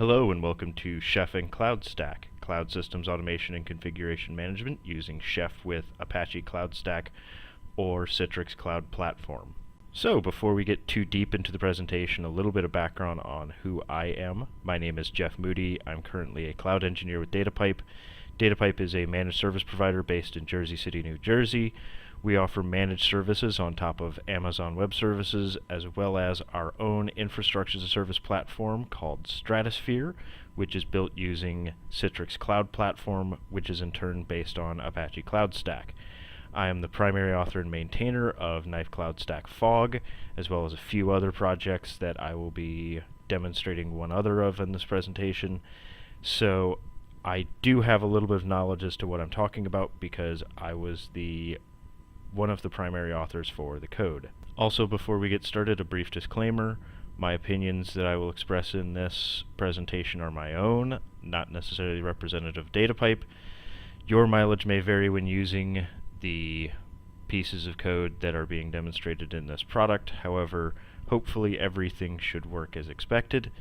Hello and welcome to Chef and CloudStack, Cloud Systems Automation and Configuration Management using Chef with Apache CloudStack or Citrix Cloud Platform. So before we get too deep into the presentation, a little bit of background on who I am. My name is Jeff Moody. I'm currently a cloud engineer with DataPipe. DataPipe is a managed service provider based in Jersey City, New Jersey. We offer managed services on top of Amazon Web Services, as well as our own infrastructure as a service platform called Stratosphere, which is built using Citrix Cloud Platform, which is in turn based on Apache CloudStack. I am the primary author and maintainer of knife-cloudstack-fog, as well as a few other projects that I will be demonstrating one other of in this presentation. So I do have a little bit of knowledge as to what I'm talking about because I was one of the primary authors for the code. Also, before we get started, a brief disclaimer. My opinions that I will express in this presentation are my own, not necessarily representative of DataPipe. Your mileage may vary when using the pieces of code that are being demonstrated in this product. However, hopefully everything should work as expected.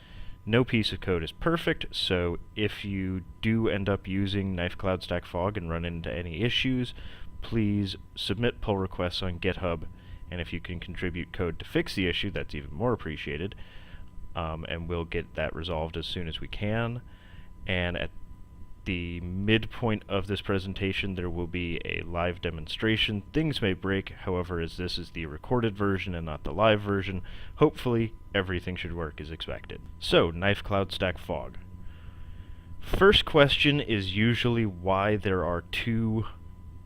No piece of code is perfect, so if you do end up using knife-cloudstack-fog and run into any issues, please submit pull requests on GitHub, and if you can contribute code to fix the issue, that's even more appreciated, and we'll get that resolved as soon as we can. And at the midpoint of this presentation, there will be a live demonstration. Things may break, however, as this is the recorded version and not the live version, hopefully everything should work as expected. So, knife-cloudstack-fog. First question is usually why there are two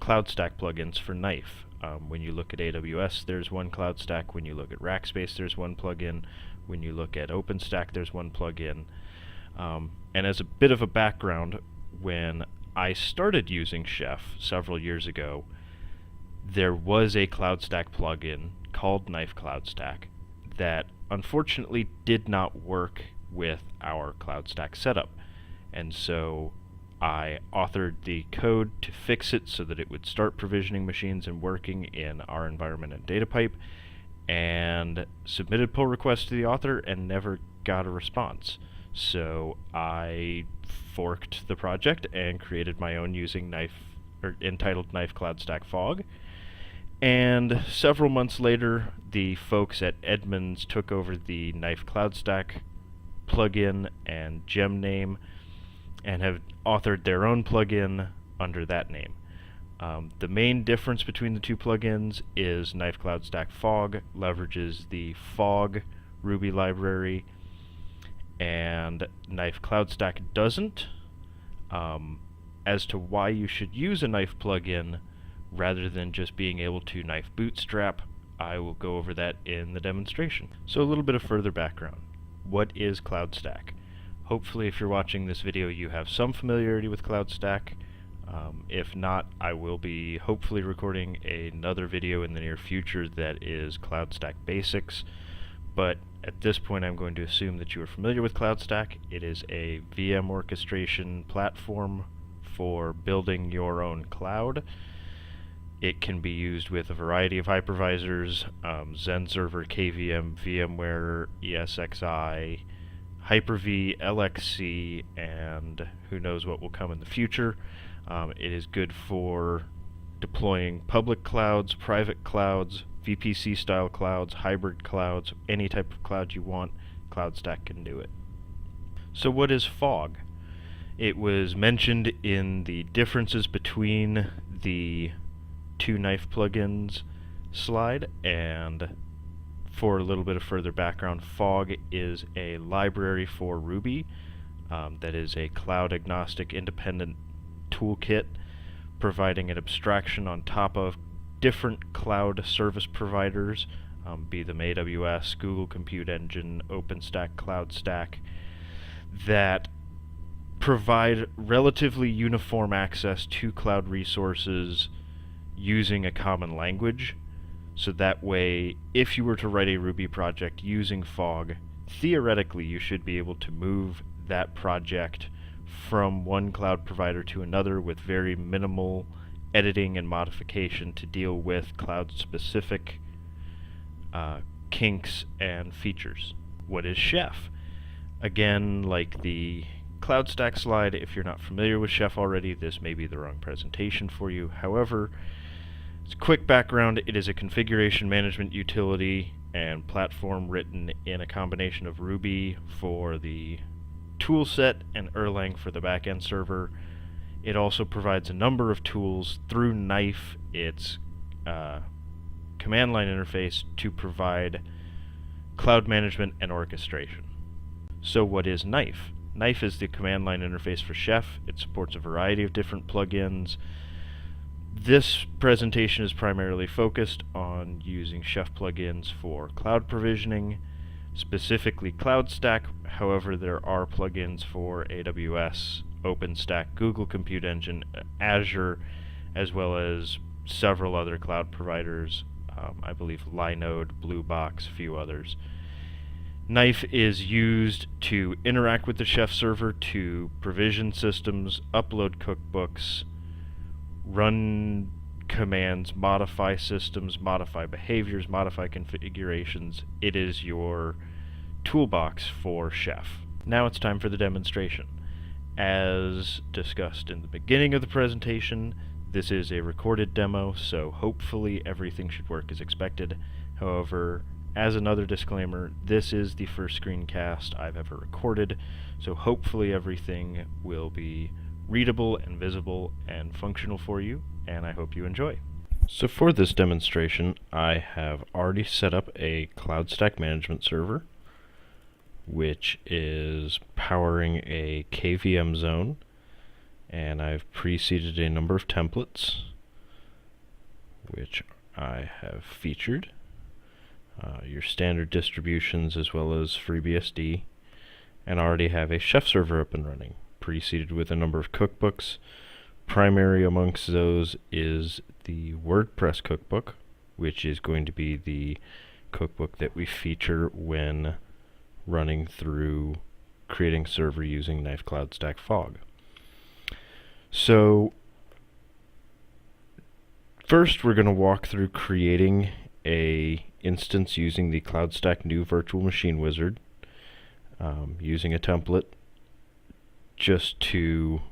CloudStack plugins for Knife. When you look at AWS, there's one CloudStack. When you look at Rackspace, there's one plugin. When you look at OpenStack, there's one plugin. And as a bit of a background, when I started using Chef several years ago, there was a CloudStack plugin called knife-cloudstack that unfortunately did not work with our CloudStack setup. And so I authored the code to fix it so that it would start provisioning machines and working in our environment in DataPipe, and submitted pull requests to the author and never got a response. So I forked the project and created my own using entitled knife-cloudstack-fog. And several months later, the folks at Edmunds took over the knife-cloudstack plugin and gem name and have authored their own plugin under that name. The main difference between the two plugins is knife-cloudstack-fog leverages the fog Ruby library, and knife-cloudstack doesn't. As to why you should use a knife plugin rather than just being able to knife bootstrap, I will go over that in the demonstration. So a little bit of further background. What is CloudStack? Hopefully, if you're watching this video, you have some familiarity with CloudStack. If not, I will be hopefully recording another video in the near future that is CloudStack Basics. But at this point, I'm going to assume that you are familiar with CloudStack. It is a VM orchestration platform for building your own cloud. It can be used with a variety of hypervisors, XenServer, KVM, VMware, ESXi, Hyper-V, LXC, and who knows what will come in the future. It is good for deploying public clouds, private clouds, VPC-style clouds, hybrid clouds, any type of cloud you want. CloudStack can do it. So what is fog? It was mentioned in the differences between the two knife plugins slide, and for a little bit of further background, fog is a library for Ruby that is a cloud-agnostic independent toolkit providing an abstraction on top of different cloud service providers, be them AWS, Google Compute Engine, OpenStack, CloudStack, that provide relatively uniform access to cloud resources using a common language. So that way, if you were to write a Ruby project using fog, theoretically you should be able to move that project from one cloud provider to another with very minimal editing and modification to deal with cloud-specific kinks and features. What is Chef? Again, like the CloudStack slide, if you're not familiar with Chef already, this may be the wrong presentation for you. However, as a quick background, it is a configuration management utility and platform written in a combination of Ruby for the toolset and Erlang for the backend server. It also provides a number of tools through Knife, its command line interface, to provide cloud management and orchestration. So what is Knife? Knife is the command line interface for Chef. It supports a variety of different plugins. This presentation is primarily focused on using Chef plugins for cloud provisioning, specifically CloudStack. However, there are plugins for AWS, OpenStack, Google Compute Engine, Azure, as well as several other cloud providers. I believe Linode, Bluebox, a few others. Knife is used to interact with the Chef server to provision systems, upload cookbooks, run commands, modify systems, modify behaviors, modify configurations. It is your toolbox for Chef. Now it's time for the demonstration. As discussed in the beginning of the presentation, this is a recorded demo, so hopefully everything should work as expected. However, as another disclaimer, this is the first screencast I've ever recorded, so hopefully everything will be readable and visible and functional for you, and I hope you enjoy. So for this demonstration, I have already set up a CloudStack management server, which is powering a KVM zone, and I've pre-seeded a number of templates, which I have featured. Your standard distributions as well as FreeBSD, and already have a Chef server up and running, preceded with a number of cookbooks. Primary amongst those is the WordPress cookbook, which is going to be the cookbook that we feature when running through creating a server using knife-cloudstack-fog. So first we're going to walk through creating a instance using the CloudStack new virtual machine wizard, using a template just to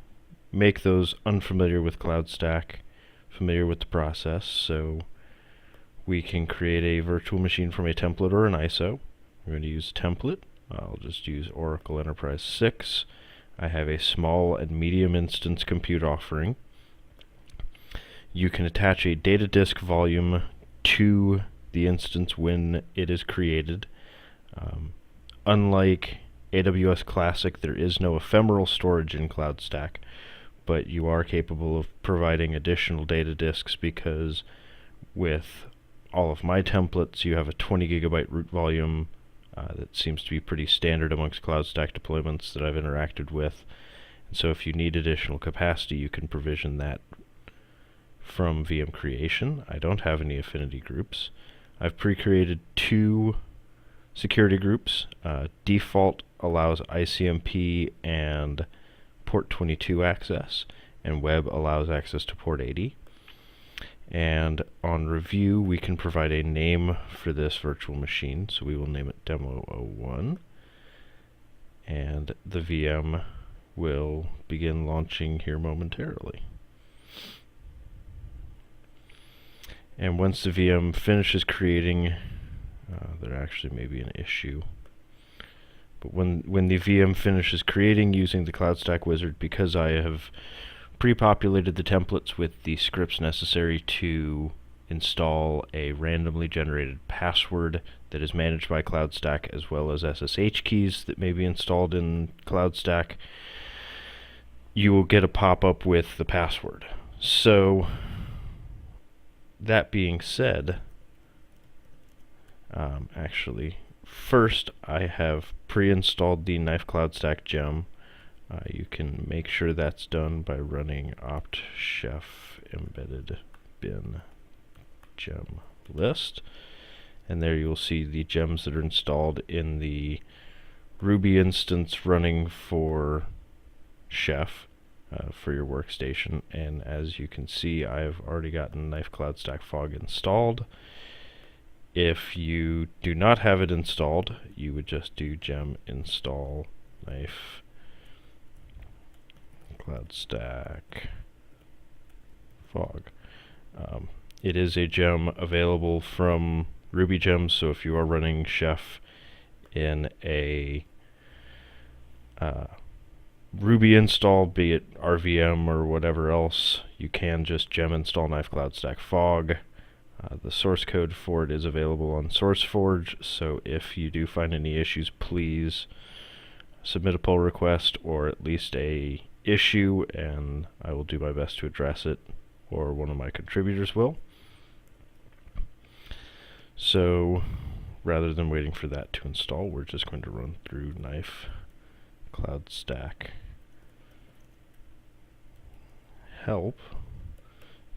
make those unfamiliar with CloudStack familiar with the process. So we can create a virtual machine from a template or an ISO. We're going to use a template. I'll just use Oracle Enterprise 6. I have a small and medium instance compute offering. You can attach a data disk volume to the instance when it is created. Unlike AWS Classic, there is no ephemeral storage in CloudStack, but you are capable of providing additional data disks because with all of my templates, you have a 20 gigabyte root volume that seems to be pretty standard amongst CloudStack deployments that I've interacted with. And so if you need additional capacity, you can provision that from VM creation. I don't have any affinity groups. I've pre-created 2 security groups. Default allows ICMP and port 22 access, and web allows access to port 80. And on review, we can provide a name for this virtual machine, so we will name it Demo 01, and the VM will begin launching here momentarily. And once the VM finishes creating, there actually may be an issue. But when the VM finishes creating using the CloudStack wizard, because I have pre-populated the templates with the scripts necessary to install a randomly generated password that is managed by CloudStack, as well as SSH keys that may be installed in CloudStack, you will get a pop-up with the password. So that being said, actually, first I have pre-installed the knife-cloudstack gem. You can make sure that's done by running opt chef embedded bin gem list, and there you'll see the gems that are installed in the Ruby instance running for Chef for your workstation. And as you can see, I've already gotten knife-cloudstack-fog installed. If you do not have it installed, you would just do gem install knife-cloudstack-fog. It is a gem available from Ruby Gems, so if you are running Chef in a Ruby install, be it RVM or whatever else, you can just gem install knife-cloudstack-fog. The source code for it is available on SourceForge, so if you do find any issues, please submit a pull request or at least a issue, and I will do my best to address it, or one of my contributors will. So rather than waiting for that to install, we're just going to run through knife-cloudstack help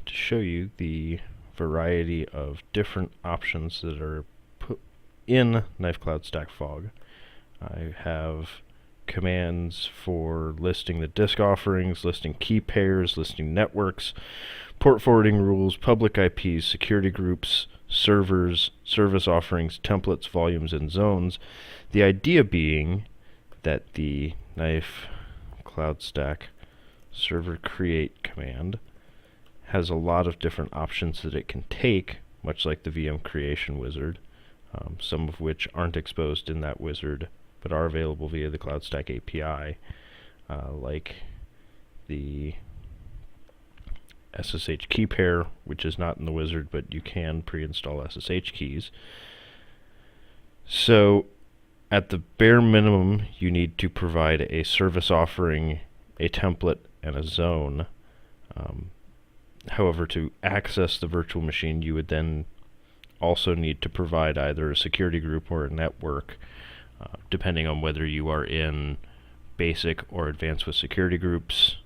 to show you the variety of different options that are put in knife-cloudstack-fog. I have commands for listing the disk offerings, listing key pairs, listing networks, port forwarding rules, public IPs, security groups, servers, service offerings, templates, volumes, and zones. The idea being that the knife-cloudstack server create command has a lot of different options that it can take, much like the VM creation wizard, some of which aren't exposed in that wizard but are available via the CloudStack API, like the SSH key pair, which is not in the wizard, but you can pre-install SSH keys. So at the bare minimum, you need to provide a service offering, a template, and a zone. However, to access the virtual machine, you would then also need to provide either a security group or a network, depending on whether you are in basic or advanced with security groups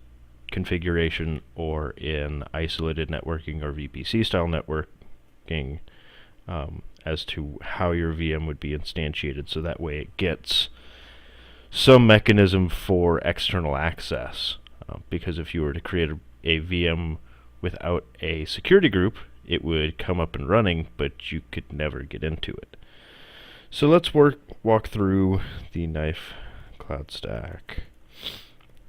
configuration or in isolated networking or VPC style networking, as to how your VM would be instantiated, so that way it gets some mechanism for external access. Because if you were to create a VM without a security group, it would come up and running, but you could never get into it. So let's walk through the knife-cloudstack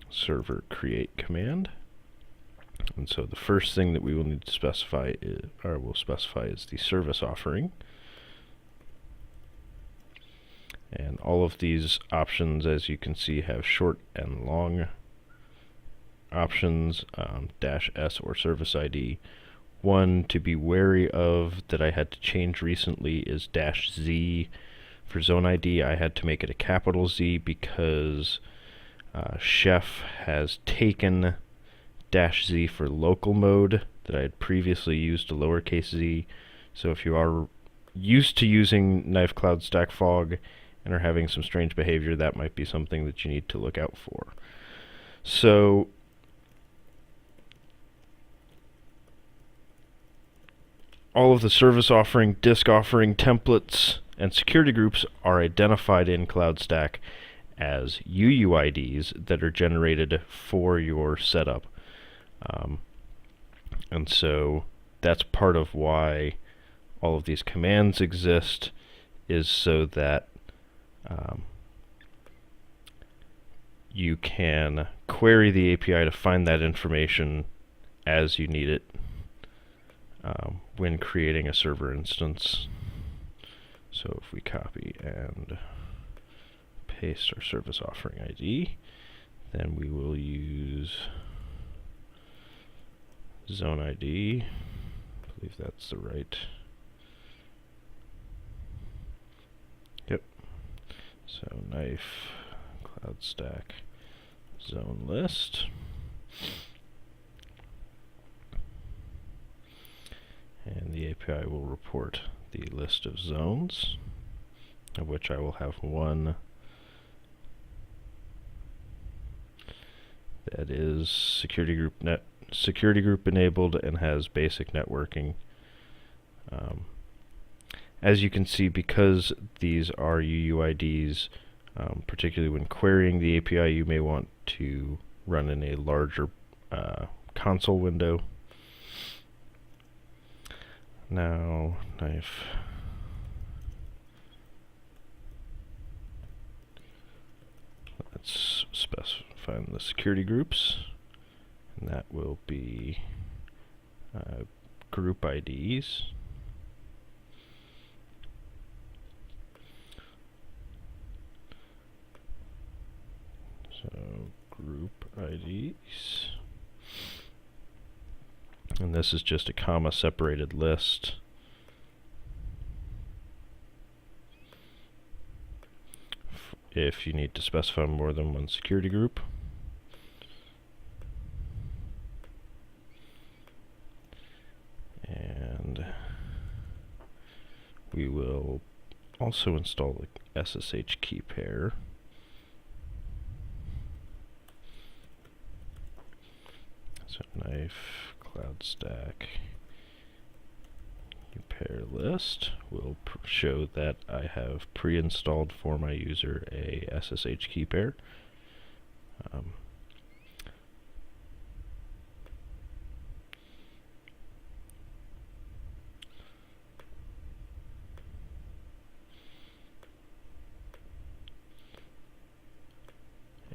server create command. And so the first thing that we will need to specify is the service offering. And all of these options, as you can see, have short and long options, -S or service ID. One to be wary of that I had to change recently is -Z. For zone ID, I had to make it a capital Z because Chef has taken -Z for local mode that I had previously used a lowercase z. So if you are used to using knife-cloudstack-fog and are having some strange behavior, that might be something that you need to look out for. So all of the service offering, disk offering, templates, and security groups are identified in CloudStack as UUIDs that are generated for your setup. And so that's part of why all of these commands exist, is so that you can query the API to find that information as you need it when creating a server instance. So if we copy and paste our service offering ID, then we will use zone ID. I believe that's the right. Yep. So knife CloudStack zone list. And the API will report the list of zones, of which I will have one that is security group enabled and has basic networking. As you can see, because these are UUIDs, particularly when querying the API, you may want to run in a larger console window. Now, knife. Let's specify the security groups, and that will be group IDs. So group IDs, and this is just a comma separated list. If you need to specify more than one security group. And we will also install the SSH key pair. So knife-cloudstack pair list will show that I have pre-installed for my user a SSH key pair.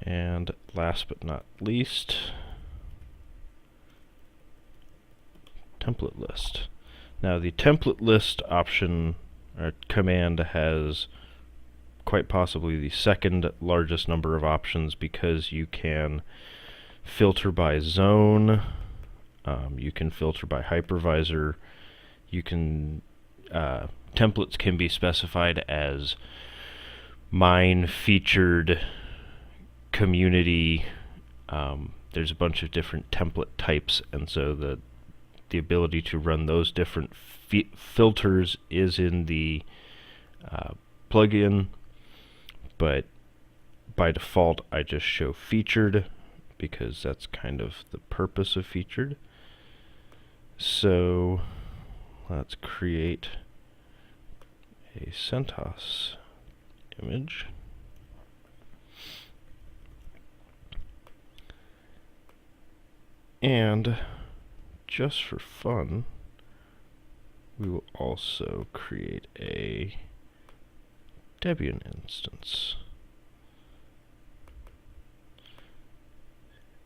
And last but not least, template list. Now the template list option or command has quite possibly the second largest number of options, because you can filter by zone, you can filter by hypervisor, you can templates can be specified as mine, featured, community. There's a bunch of different template types, and so the ability to run those different filters is in the plugin, but by default I just show featured because that's kind of the purpose of featured. So let's create a CentOS image. And just for fun, we will also create a Debian instance.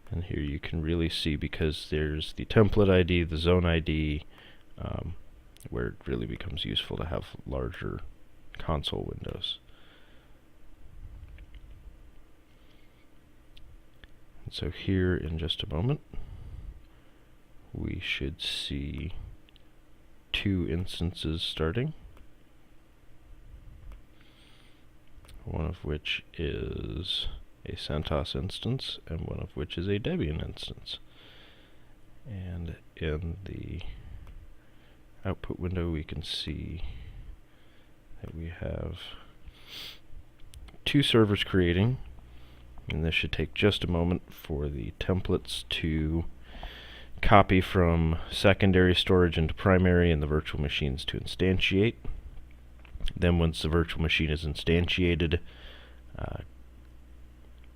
And here you can really see, because there's the template ID, the zone ID, where it really becomes useful to have larger console windows. And so here in just a moment, we should see 2 instances starting, one of which is a CentOS instance and one of which is a Debian instance. And in the output window we can see that we have 2 servers creating, and this should take just a moment for the templates to copy from secondary storage into primary and the virtual machines to instantiate. Then once the virtual machine is instantiated,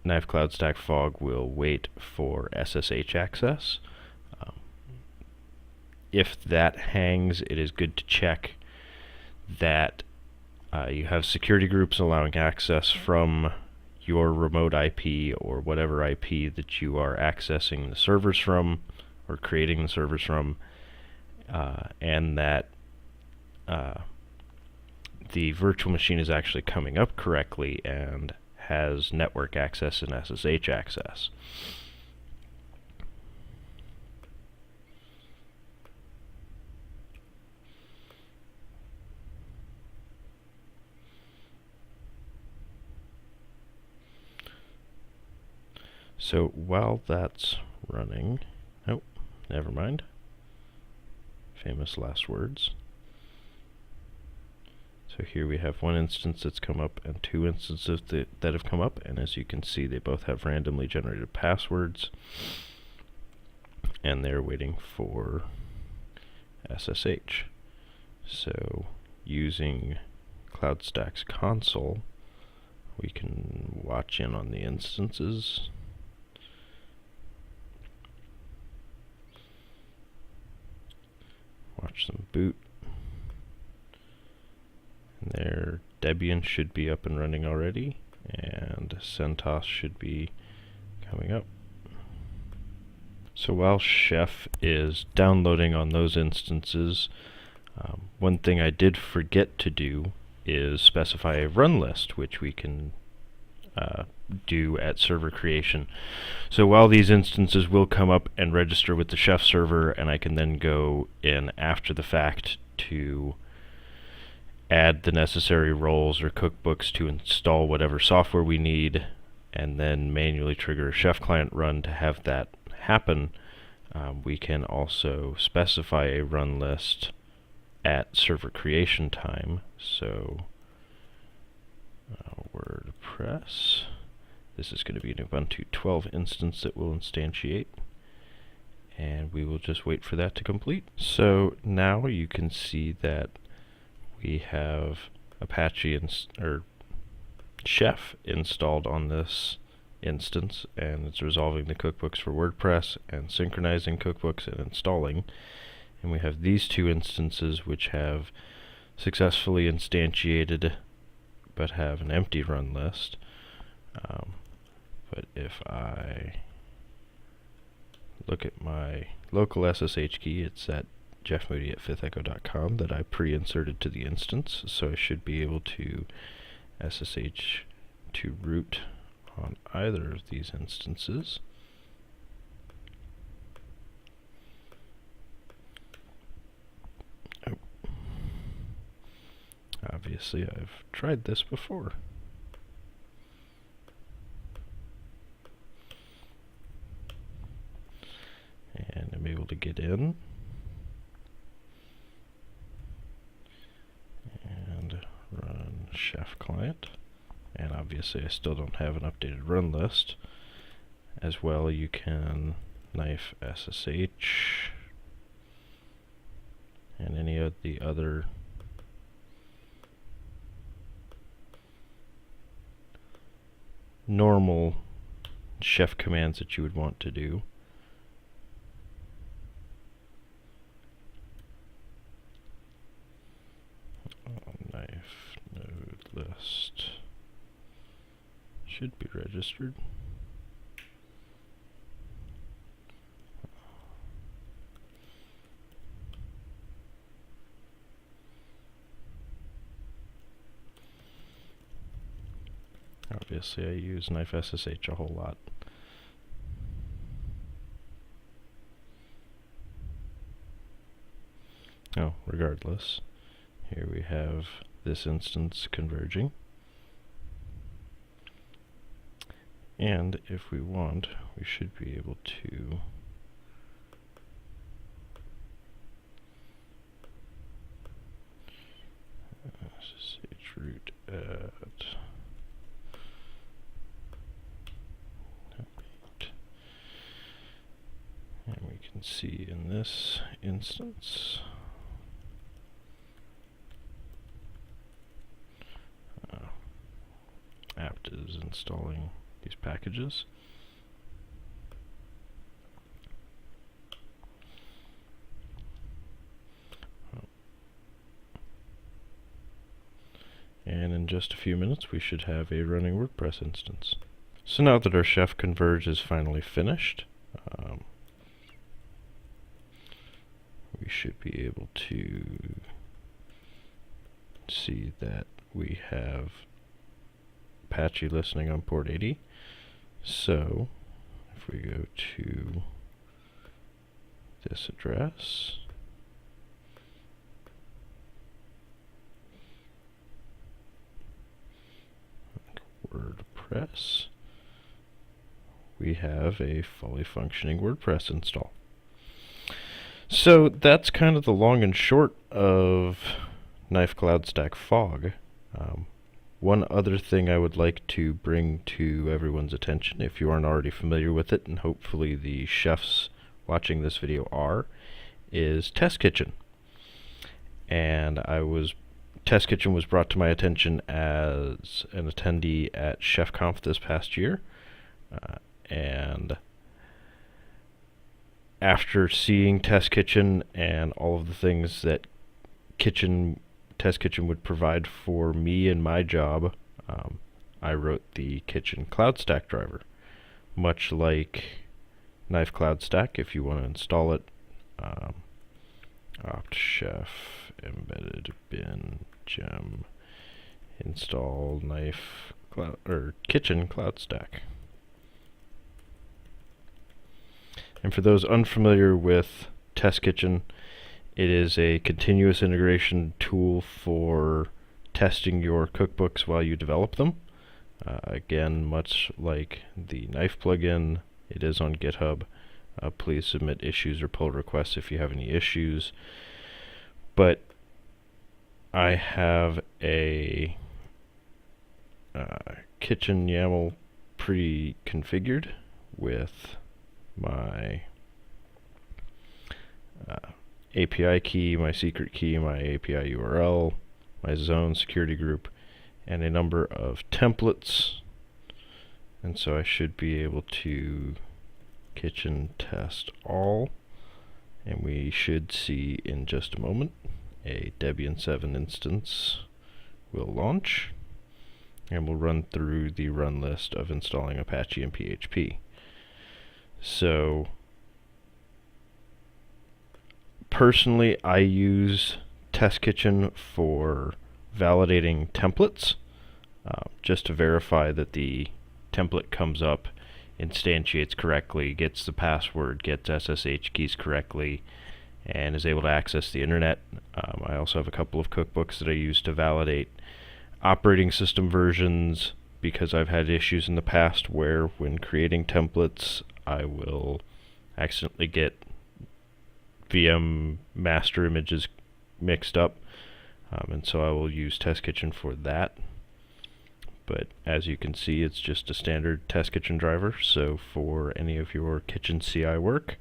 knife-cloudstack-fog will wait for SSH access. If that hangs, it is good to check that you have security groups allowing access from your remote IP or whatever IP that you are accessing the servers from or creating the servers from, and that the virtual machine is actually coming up correctly and has network access and SSH access. So while that's running, oh, never mind. Famous last words. So here we have 1 instance that's come up and 2 instances that have come up, and as you can see, they both have randomly generated passwords, and they're waiting for SSH. So using CloudStack's console, we can watch in on the instances. Watch them boot. And their Debian should be up and running already. and CentOS should be coming up. So while Chef is downloading on those instances, one thing I did forget to do is specify a run list, which we can do at server creation. So while these instances will come up and register with the Chef server, and I can then go in after the fact to add the necessary roles or cookbooks to install whatever software we need, and then manually trigger a Chef client run to have that happen, we can also specify a run list at server creation time. So WordPress, this is going to be an Ubuntu 12 instance that will instantiate, and we will just wait for that to complete. So now you can see that we have Apache or Chef installed on this instance, and it's resolving the cookbooks for WordPress and synchronizing cookbooks and installing. And we have these two instances which have successfully instantiated but have an empty run list. But if I look at my local SSH key, it's at jeffmoody@5echo.com that I pre-inserted to the instance, so I should be able to SSH to root on either of these instances. Oh. Obviously, I've tried this before. And I'm able to get in and run Chef client. And obviously I still don't have an updated run list. As well, you can knife SSH and any of the other normal Chef commands that you would want to do. Knife node list should be registered. Obviously I use knife SSH a whole lot. Oh, regardless, here we have this instance converging. And if we want, we should be able to SSH root at and we can see in this instance apt is installing these packages. And in just a few minutes we should have a running WordPress instance. So now that our Chef Converge is finally finished, we should be able to see that we have Apache listening on port 80. So if we go to this address, WordPress, we have a fully functioning WordPress install. So that's kind of the long and short of knife-cloudstack-fog. One other thing I would like to bring to everyone's attention, if you aren't already familiar with it, and hopefully the chefs watching this video are, is Test Kitchen. And Test Kitchen was brought to my attention as an attendee at ChefConf this past year, and after seeing Test Kitchen and all of the things that Test Kitchen would provide for me and my job, I wrote the kitchen CloudStack driver. Much like knife-cloudstack, if you want to install it, opt chef embedded bin gem install knife cloud or kitchen CloudStack. And for those unfamiliar with Test Kitchen, it is a continuous integration tool for testing your cookbooks while you develop them. Again, much like the knife plugin, it is on GitHub. Please submit issues or pull requests if you have any issues. But I have a kitchen YAML pre-configured with my API key, my secret key, my API URL, my zone security group, and a number of templates. And so I should be able to kitchen test all, and we should see in just a moment a Debian 7 instance will launch, and we'll run through the run list of installing Apache and PHP. So personally, I use Test Kitchen for validating templates, just to verify that the template comes up, instantiates correctly, gets the password, gets SSH keys correctly, and is able to access the internet. I also have a couple of cookbooks that I use to validate operating system versions, because I've had issues in the past where when creating templates I will accidentally get VM master images mixed up, and so I will use Test Kitchen for that. But as you can see, it's just a standard Test Kitchen driver, so for any of your kitchen CI work,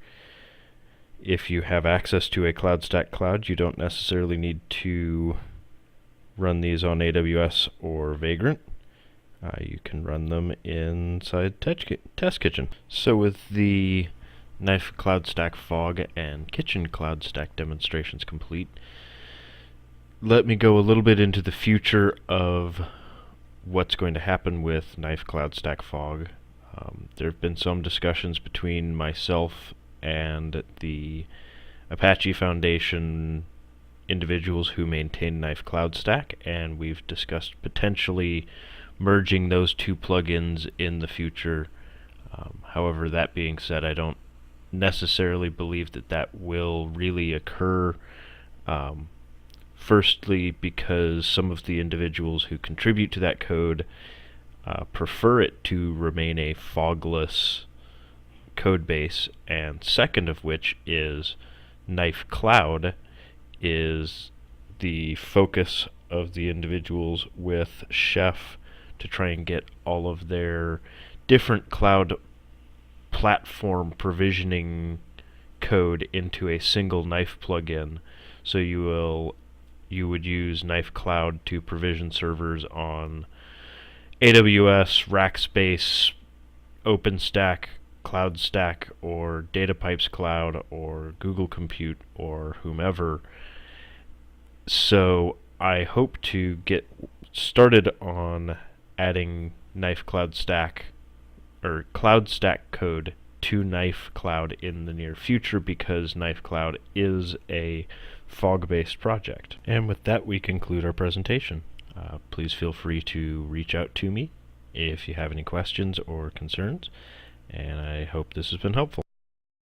if you have access to a CloudStack cloud, you don't necessarily need to run these on AWS or Vagrant. You can run them inside Test Kitchen. So with the knife-cloudstack-fog and kitchen CloudStack demonstrations complete, let me go a little bit into the future of what's going to happen with knife-cloudstack-fog. There have been some discussions between myself and the Apache Foundation individuals who maintain knife-cloudstack, and we've discussed potentially merging those two plugins in the future. However, that being said, I don't necessarily believe that that will really occur. Firstly, because some of the individuals who contribute to that code prefer it to remain a fogless code base, and second of which is Knife Cloud is the focus of the individuals with Chef to try and get all of their different cloud platform provisioning code into a single Knife plugin. So you would use Knife Cloud to provision servers on AWS, Rackspace, OpenStack, CloudStack, or DataPipes Cloud, or Google Compute, or whomever. So I hope to get started on adding Knife CloudStack or CloudStack code to Knife Cloud in the near future, because Knife Cloud is a fog-based project. And with that, we conclude our presentation. Please feel free to reach out to me if you have any questions or concerns, and I hope this has been helpful.